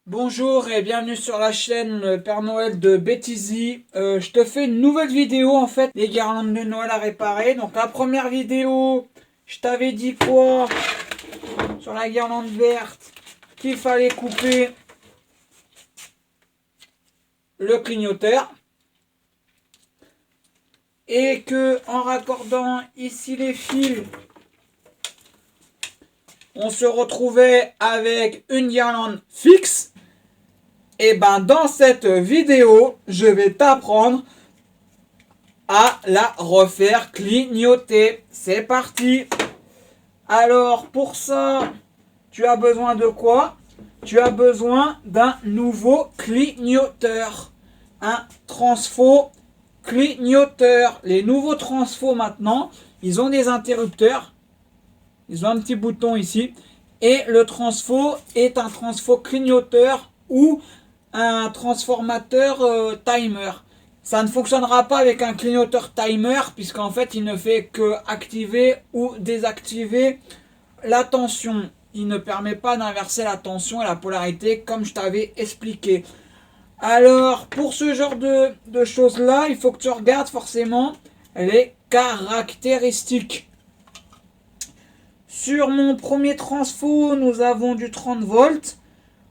Bonjour et bienvenue sur la chaîne Père Noël de Bêtisie. Je te fais une nouvelle vidéo en fait, les guirlandes de Noël à réparer. Donc la première vidéo, je t'avais dit quoi sur la guirlande verte? Qu'il fallait couper le clignoteur. Et que en raccordant ici les fils, on se retrouvait avec une guirlande fixe. Et ben dans cette vidéo, je vais t'apprendre à la refaire clignoter. C'est parti. Alors pour ça, tu as besoin de quoi? Tu as besoin d'un nouveau clignoteur. Un transfo clignoteur. Les nouveaux transfos maintenant, ils ont des interrupteurs. Ils ont un petit bouton ici. Et le transfo est un transfo clignoteur ou un transformateur timer. Ça ne fonctionnera pas avec un clignoteur timer puisqu'en fait il ne fait que activer ou désactiver la tension. Il ne permet pas d'inverser la tension et la polarité comme je t'avais expliqué. Alors pour ce genre de choses là, il faut que tu regardes forcément les caractéristiques. Sur mon premier transfo, nous avons du 30 volts.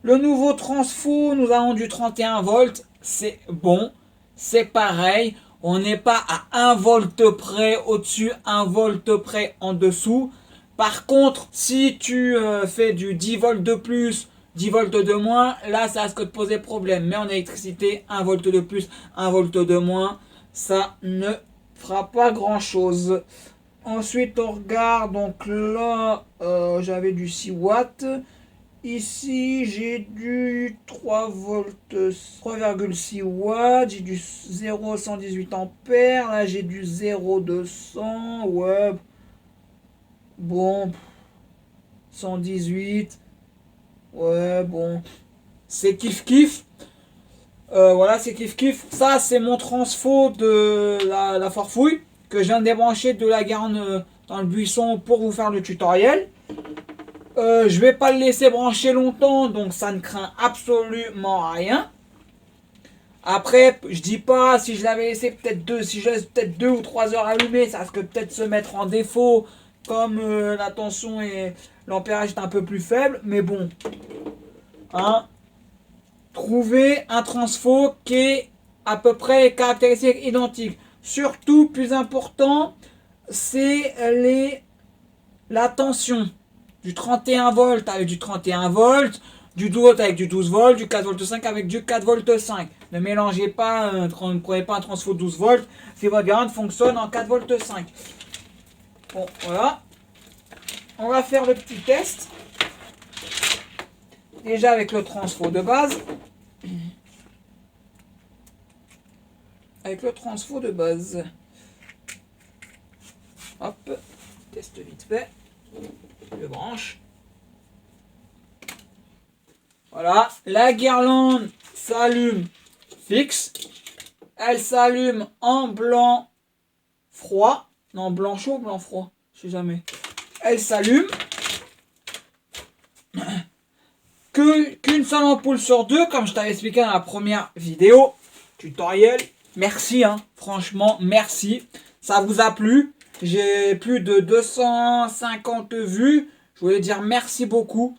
Le nouveau transfo, nous avons du 31 volts. C'est bon, c'est pareil. On n'est pas à 1 volt près au-dessus, 1 volt près en dessous. Par contre, si tu fais du 10 volts de plus, 10 volts de moins, là, ça risque de poser problème. Mais en électricité, 1 volt de plus, 1 volt de moins, ça ne fera pas grand-chose. Ensuite, on regarde. Donc là, j'avais du 6 watts. Ici, j'ai du 3 volts, 3,6 watts. J'ai du 0,118 ampères. Là, j'ai du 0,200. Ouais. Bon. 118. Ouais, bon. C'est kiff-kiff. Voilà, c'est kiff-kiff. Ça, c'est mon transfo de la farfouille que je viens de débrancher de la garde dans le buisson pour vous faire le tutoriel. Je vais pas le laisser brancher longtemps, donc ça ne craint absolument rien. Après, je dis pas si je l'avais laissé si je laisse peut-être 2 ou 3 heures allumé, ça risque peut-être se mettre en défaut comme la tension et l'ampérage est un peu plus faible, mais bon. Hein, trouver un transfo qui est à peu près caractéristique identique. Surtout, plus important, c'est la tension. Du 31 volts avec du 31 volts, du 12 volts avec du 12 volts, du 4 volts 5 avec du 4 volts 5. Ne mélangez pas, ne prenez pas un transfo 12 volts si votre garde fonctionne en 4 volts 5. Bon, voilà. On va faire le petit test. Déjà avec le transfo de base. Avec le transfo de base. Hop, test vite fait. Je branche. Voilà, la guirlande s'allume fixe. Elle s'allume en blanc froid. Non, blanc chaud ou blanc froid? Je sais jamais. Elle s'allume. Qu'une seule ampoule sur deux, comme je t'avais expliqué dans la première vidéo tutoriel. Merci, hein, franchement, merci. Ça vous a plu? J'ai plus de 250 vues. Je voulais dire merci beaucoup.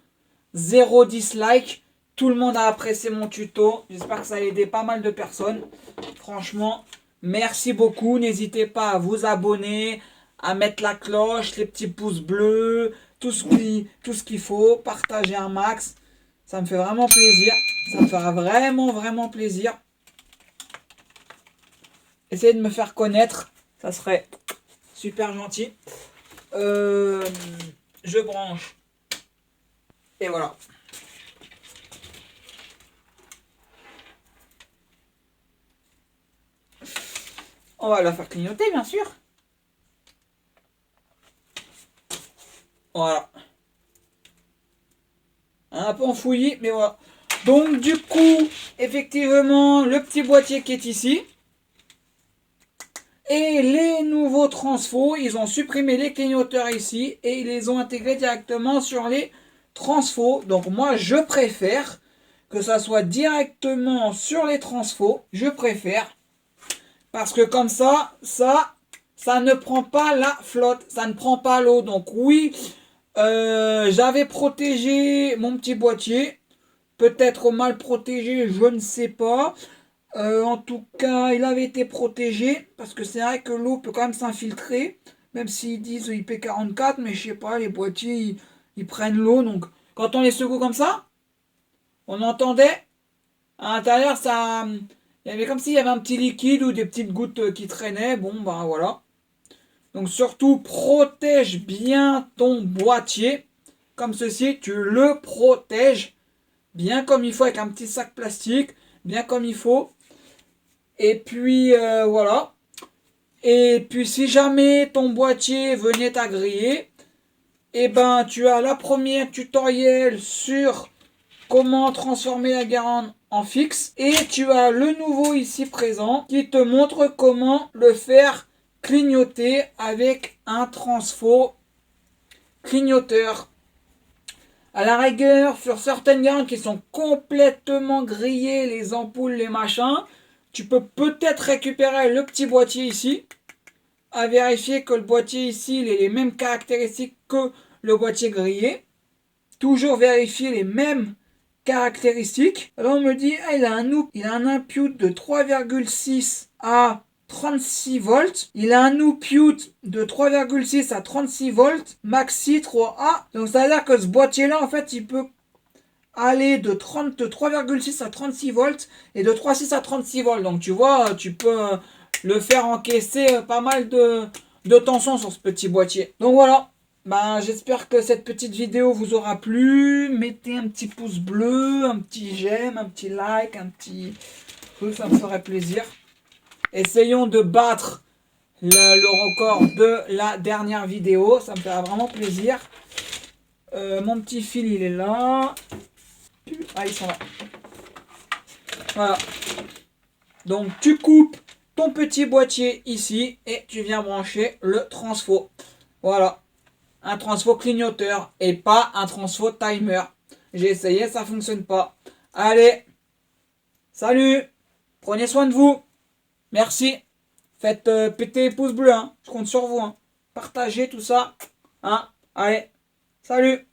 0 dislike. Tout le monde a apprécié mon tuto. J'espère que ça a aidé pas mal de personnes. Franchement, merci beaucoup. N'hésitez pas à vous abonner, à mettre la cloche, les petits pouces bleus, tout ce qu'il faut. Partager un max. Ça me fait vraiment plaisir. Ça me fera vraiment plaisir. Essayez de me faire connaître. Ça serait super gentil. Je branche. Et voilà. On va la faire clignoter, bien sûr. Voilà. Un peu enfouilli, mais voilà. Donc, du coup, effectivement, le petit boîtier qui est ici. Et les nouveaux transfos, ils ont supprimé les clignoteurs ici et ils les ont intégrés directement sur les transfo. Donc moi, je préfère que ça soit directement sur les transfos. Je préfère. Parce que comme ça ne prend pas la flotte. Ça ne prend pas l'eau. Donc oui, j'avais protégé mon petit boîtier. Peut-être mal protégé, je ne sais pas. En tout cas, il avait été protégé. Parce que c'est vrai que l'eau peut quand même s'infiltrer. Même s'ils disent IP44, mais je sais pas, les boîtiers, ils prennent l'eau. Donc, quand on les secoue comme ça, on entendait à l'intérieur, ça, il y avait comme s'il y avait un petit liquide ou des petites gouttes qui traînaient. Bon, ben voilà. Donc, surtout, protège bien ton boîtier. Comme ceci, tu le protèges bien comme il faut avec un petit sac plastique, bien comme il faut. Et puis, voilà. Et puis si jamais ton boîtier venait à griller, eh ben tu as la première tutoriel sur comment transformer la garande en fixe et tu as le nouveau ici présent qui te montre comment le faire clignoter avec un transfo clignoteur. À la rigueur, sur certaines garandes qui sont complètement grillées, les ampoules, les machins, tu peux peut-être récupérer le petit boîtier ici à vérifier que le boîtier ici il ait les mêmes caractéristiques que le boîtier grillé. Toujours vérifier les mêmes caractéristiques. Alors on me dit il a un input de 3,6 à 36 volts. Il a un output de 3,6 à 36 volts maxi 3A. Donc ça veut dire que ce boîtier là en fait il peut aller de 3,6 à 36 volts et de 3,6 à 36 volts. Donc tu vois, tu peux le faire encaisser pas mal de tension sur ce petit boîtier. Donc voilà, ben, j'espère que cette petite vidéo vous aura plu. Mettez un petit pouce bleu, un petit j'aime, un petit like, un petit truc, ça me ferait plaisir. Essayons de battre le record de la dernière vidéo, ça me fera vraiment plaisir. Mon petit fil il est là. Ah, ils sont là. Voilà. Donc tu coupes ton petit boîtier ici et tu viens brancher le transfo. Voilà. Un transfo clignoteur et pas un transfo timer. J'ai essayé, ça fonctionne pas. Allez. Salut. Prenez soin de vous. Merci. Faites péter les pouces bleus. Hein. Je compte sur vous. Hein. Partagez tout ça. Hein. Allez. Salut.